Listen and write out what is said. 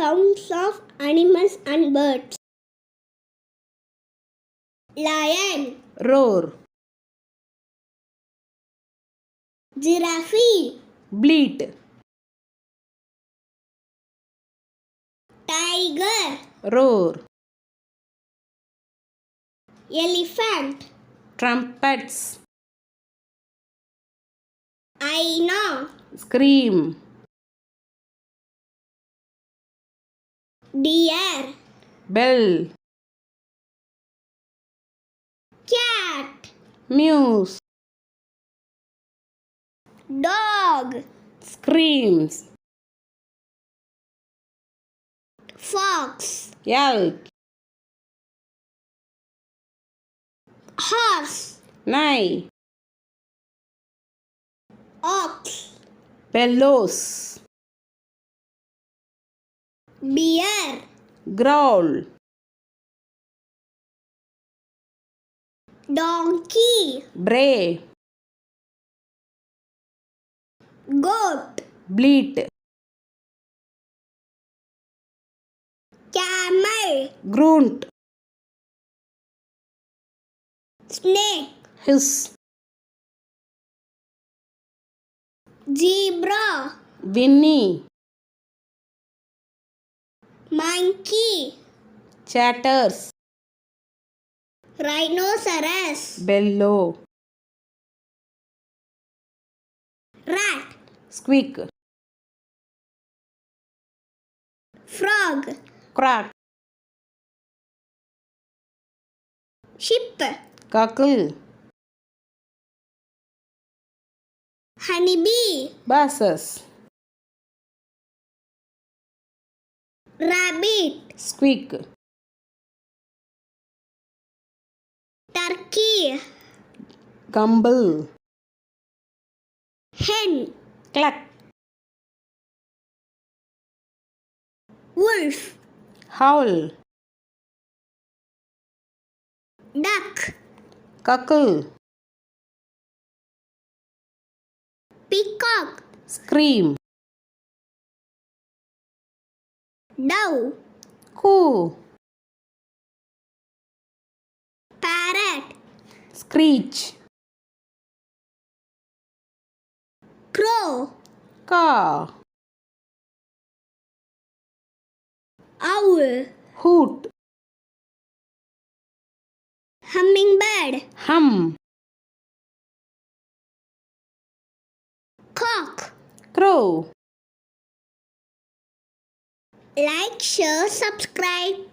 sounds of animals and birds. Lion, roar, giraffe, bleat, tiger, roar, elephant, trumpets, hyena, scream, deer, bell, cat, muse, dog, screams, fox, elk, horse, neigh, ox, bellows, bear, growl, donkey, bray, goat, bleat, camel, grunt, snake, hiss, zebra, whinny, monkey, chatters, rhinoceros, bellow, rat, squeak, frog, crack, sheep, cackle, honeybee, buzzes, rabbit, squeak, turkey, gumble, hen, cluck, wolf, howl, duck, cackle, peacock, scream, dove, coo, parrot, screech, crow, caw, owl, hoot, hummingbird, hum, cock. crow. Like, share, subscribe.